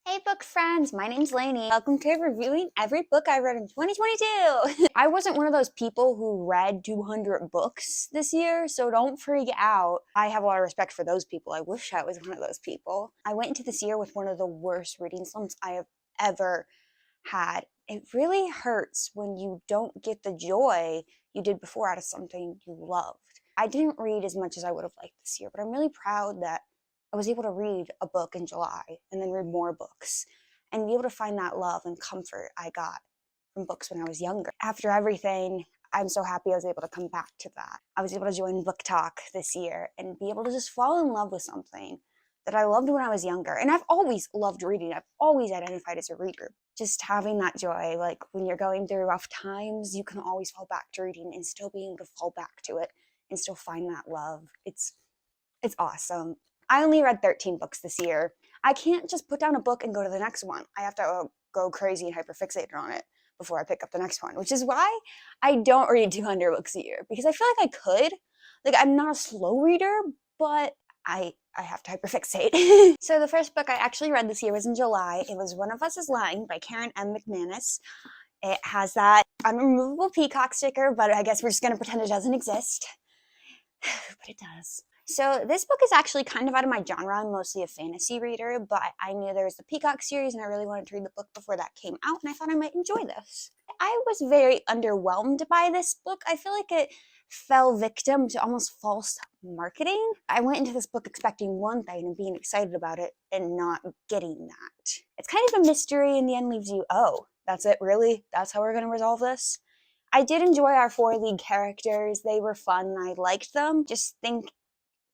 Hey book friends, my name's Lainey. Welcome to reviewing every book I read in 2022. I wasn't one of those people who read 200 books this year, so don't freak out. I have a lot of respect for those people. I wish I was one of those people. I went into this year with one of the worst reading slumps I have ever had. It really hurts when you don't get the joy you did before out of something you loved. I didn't read as much as I would have liked this year, but I'm really proud that I was able to read a book in July and then read more books and be able to find that love and comfort I got from books when I was younger. After everything, I'm so happy I was able to come back to that. I was able to join Book Talk this year and be able to just fall in love with something that I loved when I was younger. And I've always loved reading. I've always identified as a reader. Just having that joy, like when you're going through rough times, you can always fall back to reading and still being able to fall back to it and still find that love. It's awesome. I only read 13 books this year. I can't just put down a book and go to the next one. I have to go crazy and hyperfixated on it before I pick up the next one, which is why I don't read 200 books a year, because I feel like I could. Like, I'm not a slow reader, but I have to hyperfixate. So the first book I actually read this year was in July. It was One of Us is Lying by Katherine and Mcmanus. It has that unremovable peacock sticker, but I guess we're just going to pretend it doesn't exist. But it does. So this book is actually kind of out of my genre. I'm mostly a fantasy reader, but I knew there was the Peacock series and I really wanted to read the book before that came out, and I thought I might enjoy this. I was very underwhelmed by this book. I feel like it fell victim to almost false marketing. I went into this book expecting one thing and being excited about it and not getting that. It's kind of a mystery, in the end leaves you, oh, that's it, really? That's how we're going to resolve this? I did enjoy our 4 lead characters. They were fun and I liked them. Just think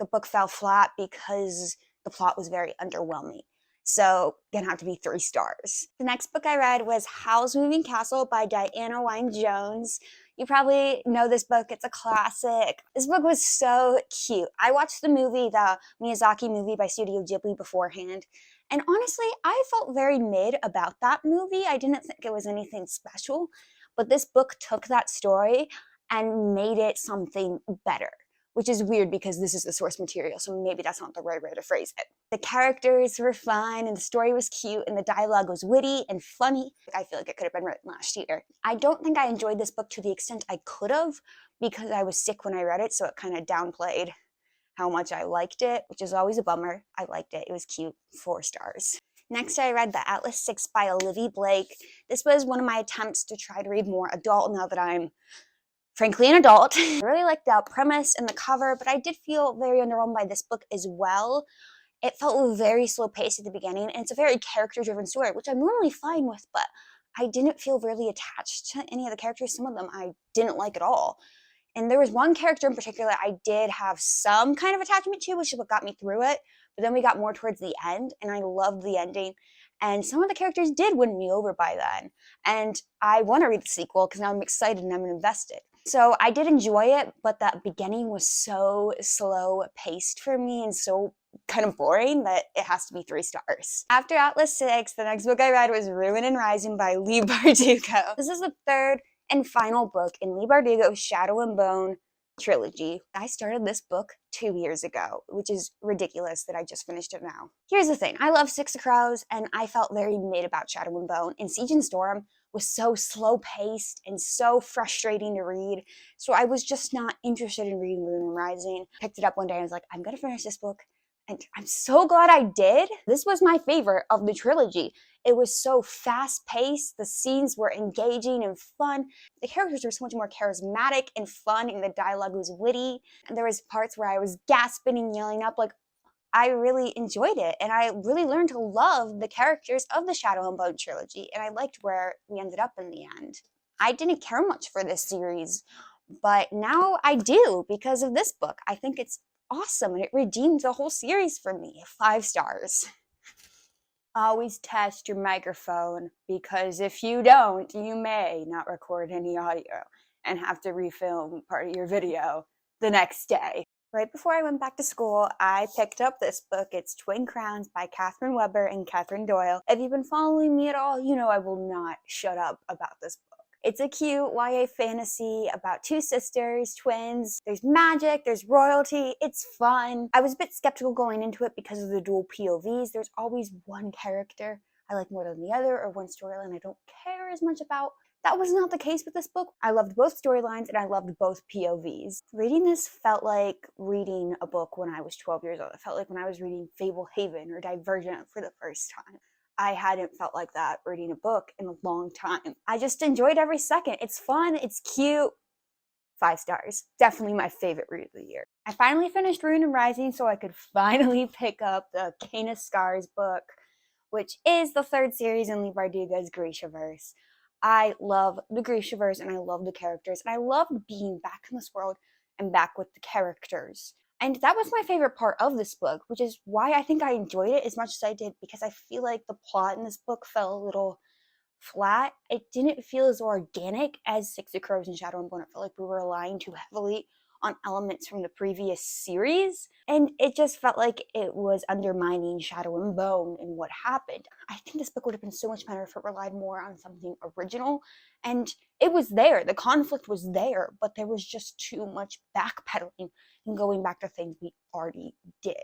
the book fell flat because the plot was very underwhelming. So, gonna have to be 3 stars. The next book I read was Howl's Moving Castle by Diana Wynne Jones. You probably know this book. It's a classic. This book was so cute. I watched the movie, the Miyazaki movie by Studio Ghibli beforehand. And honestly, I felt very mid about that movie. I didn't think it was anything special. But this book took that story and made it something better, which is weird because this is the source material, so maybe that's not the right way to phrase it. The characters were fun, and the story was cute, and the dialogue was witty and funny. I feel like it could have been written last year. I don't think I enjoyed this book to the extent I could have because I was sick when I read it, so it kind of downplayed how much I liked it, which is always a bummer. I liked it. It was cute. 4 stars. Next, I read The Atlas 6 by Olivie Blake. This was one of my attempts to try to read more adult now that I'm frankly an adult. I really liked the premise and the cover, but I did feel very underwhelmed by this book as well. It felt very slow paced at the beginning, and it's a very character driven story, which I'm normally fine with, but I didn't feel really attached to any of the characters. Some of them I didn't like at all. And there was one character in particular I did have some kind of attachment to, which is what got me through it. But then we got more towards the end, and I loved the ending. And some of the characters did win me over by then. And I want to read the sequel because now I'm excited and I'm invested. So I did enjoy it, but that beginning was so slow paced for me and so kind of boring that it has to be 3 stars. After Atlas 6, the next book I read was Ruin and Rising by Leigh Bardugo. This is the 3rd and final book in Leigh Bardugo's Shadow and Bone trilogy. I started this book 2 years ago, which is ridiculous that I just finished it now. Here's the thing. I love Six of Crows, and I felt very mid about Shadow and Bone, and Siege and Storm was so slow-paced and so frustrating to read, so I was just not interested in reading Ruin and Rising. Picked it up one day and I was like, I'm gonna finish this book, and I'm so glad I did. This was my favorite of the trilogy. It was so fast-paced, the scenes were engaging and fun, the characters were so much more charismatic and fun, and the dialogue was witty, and there was parts where I was gasping and yelling up, like, I really enjoyed it, and I really learned to love the characters of the Shadow and Bone trilogy, and I liked where we ended up in the end. I didn't care much for this series, but now I do because of this book. I think it's awesome, and it redeemed the whole series for me. 5 stars. Always test your microphone, because if you don't, you may not record any audio and have to refilm part of your video the next day. Right before I went back to school, I picked up this book. It's Twin Crowns by Catherine Weber and Catherine Doyle. If you've been following me at all, you know I will not shut up about this book. It's a cute YA fantasy about 2 sisters, twins. There's magic, there's royalty, it's fun. I was a bit skeptical going into it because of the dual POVs. There's always one character I like more than the other, or one storyline I don't care as much about. That was not the case with this book. I loved both storylines and I loved both POVs. Reading this felt like reading a book when I was 12 years old. It felt like when I was reading Fable Haven or Divergent for the first time. I hadn't felt like that reading a book in a long time. I just enjoyed every second. It's fun, it's cute. 5 stars. Definitely my favorite read of the year. I finally finished Ruin and Rising so I could finally pick up the Cane of Scars book, which is the 3rd series in Leigh Bardugo's Grishaverse. I love the Grishaverse and I love the characters and I loved being back in this world and back with the characters. And that was my favorite part of this book, which is why I think I enjoyed it as much as I did, because I feel like the plot in this book fell a little flat. It didn't feel as organic as Six of Crows and Shadow and Bone. It felt like we were relying too heavily on elements from the previous series, and it just felt like it was undermining Shadow and Bone and what happened. I think this book would have been so much better if it relied more on something original, and it was there. The conflict was there, but there was just too much backpedaling and going back to things we already did.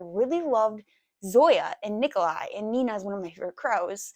I really loved Zoya and Nikolai, and Nina is one of my favorite crows.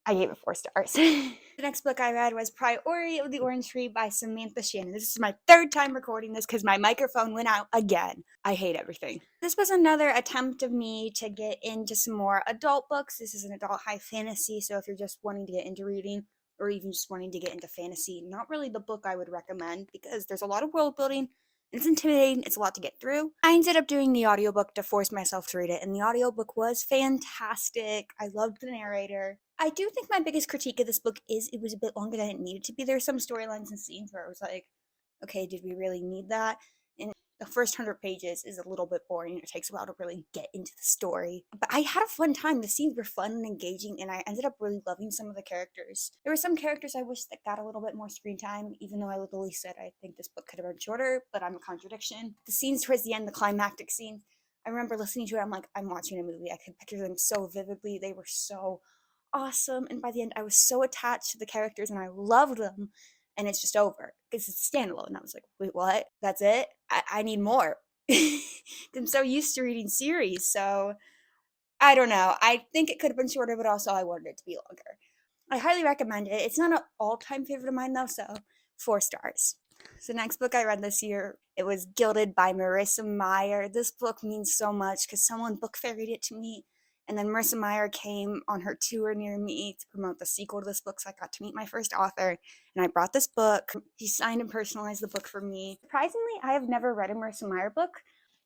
I gave it 4 stars. The next book I read was Priory of the Orange Tree by Samatha Shannon. This is my 3rd time recording this because my microphone went out again. I hate everything. This was another attempt of me to get into some more adult books. This is an adult high fantasy, so if you're just wanting to get into reading or even just wanting to get into fantasy, not really the book I would recommend because there's a lot of world building. It's intimidating, it's a lot to get through. I ended up doing the audiobook to force myself to read it, and the audiobook was fantastic. I loved the narrator. I do think my biggest critique of this book is it was a bit longer than it needed to be. There are some storylines and scenes where I was like, okay, did we really need that? And the first 100 pages is a little bit boring. It takes a while to really get into the story. But I had a fun time. The scenes were fun and engaging, and I ended up really loving some of the characters. There were some characters I wish that got a little bit more screen time, even though I literally said I think this book could have been shorter, but I'm a contradiction. The scenes towards the end, the climactic scene, I remember listening to it, I'm like, I'm watching a movie. I could picture them so vividly. They were so awesome, and by the end I was so attached to the characters and I loved them, and it's just over because it's standalone. And I was like, wait, what? That's it? I need more. I'm so used to reading series, so I don't know. I think it could have been shorter, but also I wanted it to be longer. I highly recommend it. It's not an all-time favorite of mine though, so 4 stars. So the next book I read this year, it was Gilded by Marissa Meyer. This book means so much because someone book fairied it to me. And then Marissa Meyer came on her tour near me to promote the sequel to this book, so I got to meet my first author, and I brought this book. He signed and personalized the book for me. Surprisingly, I have never read a Marissa Meyer book,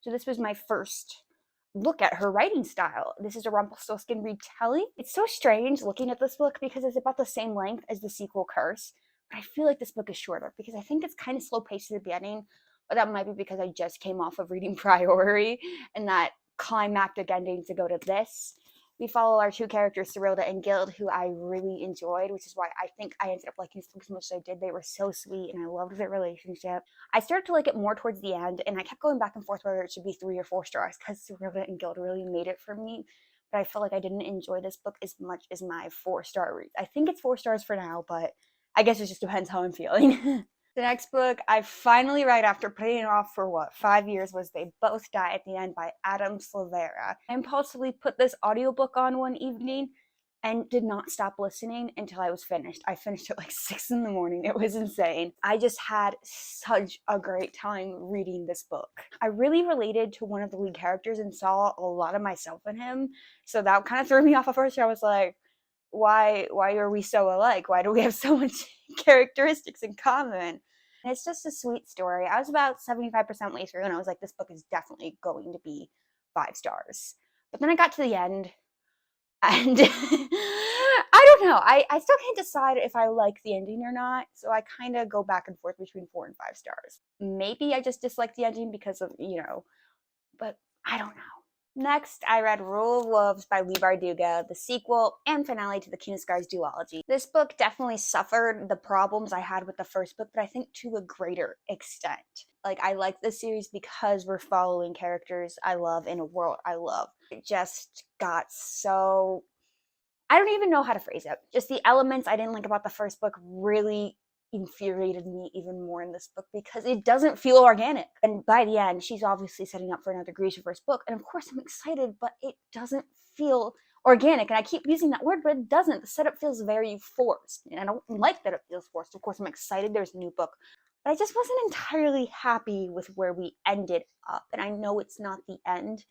so this was my first look at her writing style. This is a Rumpelstiltskin retelling. It's so strange looking at this book because it's about the same length as the sequel Curse, but I feel like this book is shorter because I think it's kind of slow-paced at the beginning, but that might be because I just came off of reading Priory, and that climactic ending to go to this. We follow our 2 characters, Serilda and Gild, who I really enjoyed, which is why I think I ended up liking this book as much as I did. They were so sweet, and I loved their relationship. I started to like it more towards the end, and I kept going back and forth whether it should be 3 or 4 stars, because Serilda and Gild really made it for me, but I feel like I didn't enjoy this book as much as my 4-star read. I think it's 4 stars for now, but I guess it just depends how I'm feeling. The next book I finally read after putting it off for 5 years was They Both Die at the End by Adam Silvera. I impulsively put this audiobook on one evening and did not stop listening until I was finished. I finished at like 6 in the morning. It was insane. I just had such a great time reading this book. I really related to one of the lead characters and saw a lot of myself in him, so that kind of threw me off at first. I was like, why are we so alike? Why do we have so much characteristics in common? And it's just a sweet story. I was about 75% way through and I was like, this book is definitely going to be 5 stars. But then I got to the end and I don't know. I still can't decide if I like the ending or not. So I kind of go back and forth between 4 and 5 stars. Maybe I just dislike the ending because of, but I don't know. Next, I read Rule of Wolves by Leigh Bardugo, the sequel and finale to the Cane of Scars duology. This book definitely suffered the problems I had with the first book, but I think to a greater extent. Like, I like this series because we're following characters I love in a world I love. It just got so... I don't even know how to phrase it. Just the elements I didn't like about the first book really infuriated me even more in this book because it doesn't feel organic. And by the end, she's obviously setting up for another Grishaverse book, and of course I'm excited, but it doesn't feel organic, and I keep using that word, but it doesn't. The setup feels very forced, and I don't like that it feels forced. Of course, I'm excited there's a new book, but I just wasn't entirely happy with where we ended up, and I know it's not the end,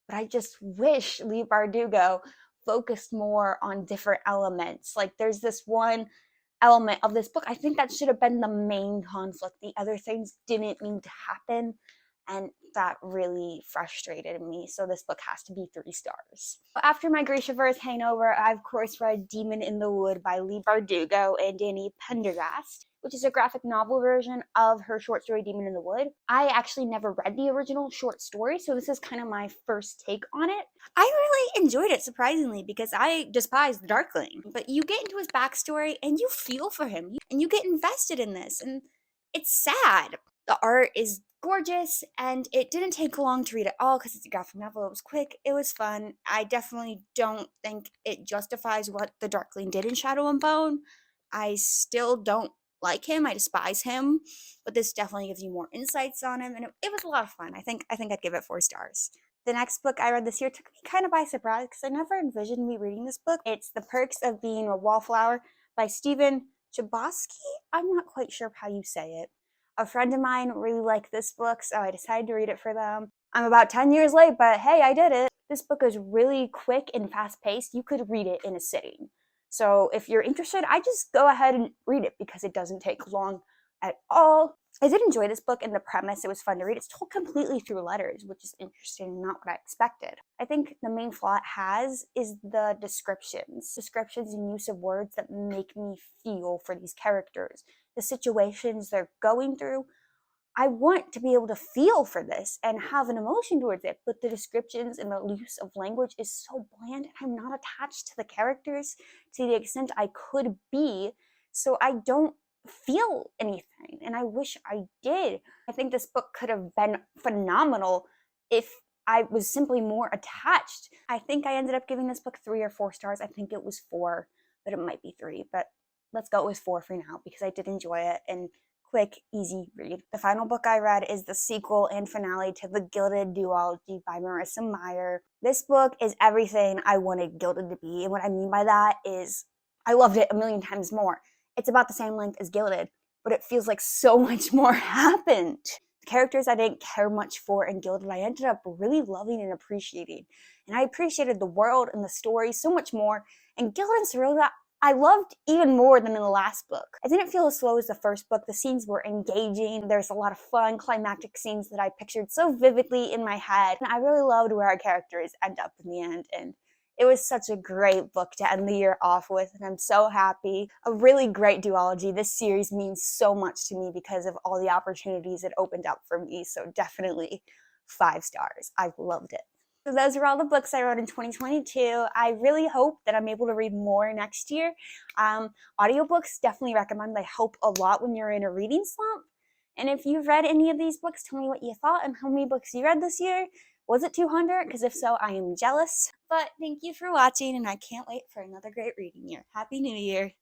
but I just wish Leigh Bardugo focused more on different elements. Like, there's this one element of this book, I think that should have been the main conflict. The other things didn't need to happen, and that really frustrated me. So this book has to be 3 stars. After my Grishaverse hangover, I of course read Demon in the Wood by Leigh Bardugo and Dani Pendergast, which is a graphic novel version of her short story Demon in the Wood. I actually never read the original short story, so this is kind of my first take on it. I really enjoyed it, surprisingly, because I despise the Darkling. But you get into his backstory and you feel for him, and you get invested in this, and it's sad. The art is gorgeous, and it didn't take long to read at all because it's a graphic novel. It was quick, it was fun. I definitely don't think it justifies what the Darkling did in Shadow and Bone. I still don't like him, I despise him, but this definitely gives you more insights on him, and it was a lot of fun. I think I'd give it 4 stars. The next book I read this year took me kind of by surprise because I never envisioned me reading this book. It's The Perks of Being a Wallflower by Chbosky. I'm not quite sure how you say it. A friend of mine really liked this book, so I decided to read it for them. I'm about 10 years late, but hey, I did it. This book is really quick and fast-paced. You could read it in a sitting. So if you're interested, I just go ahead and read it because it doesn't take long at all. I did enjoy this book and the premise. It was fun to read. It's told completely through letters, which is interesting and not what I expected. I think the main flaw it has is the descriptions. Descriptions and use of words that make me feel for these characters. The situations they're going through. I want to be able to feel for this and have an emotion towards it, but the descriptions and the use of language is so bland, and I'm not attached to the characters to the extent I could be, so I don't feel anything, and I wish I did. I think this book could have been phenomenal if I was simply more attached. I think I ended up giving this book 3 or 4 stars. I think it was 4, but it might be 3, but let's go with 4 for now because I did enjoy it, and quick, easy read. The final book I read is the sequel and finale to the Gilded duology by Marissa and Meyer. This book is everything I wanted Gilded to be, and what I mean by that is I loved it a million times more. It's about the same length as Gilded, but it feels like so much more happened. The characters I didn't care much for in Gilded, I ended up really loving and appreciating. And I appreciated the world and the story so much more. And Gilded and Silvera, I loved even more than in the last book. I didn't feel as slow as the first book. The scenes were engaging. There's a lot of fun, climactic scenes that I pictured so vividly in my head. And I really loved where our characters end up in the end. And it was such a great book to end the year off with, and I'm so happy. A really great duology. This series means so much to me because of all the opportunities it opened up for me, so definitely 5 stars. I loved it. So those are all the books I wrote in 2022. I really hope that I'm able to read more next year. Audiobooks, definitely recommend. They help a lot when you're in a reading slump. And if you've read any of these books, tell me what you thought and how many books you read this year. Was it 200? Because if so, I am jealous. But thank you for watching, and I can't wait for another great reading year. Happy New Year!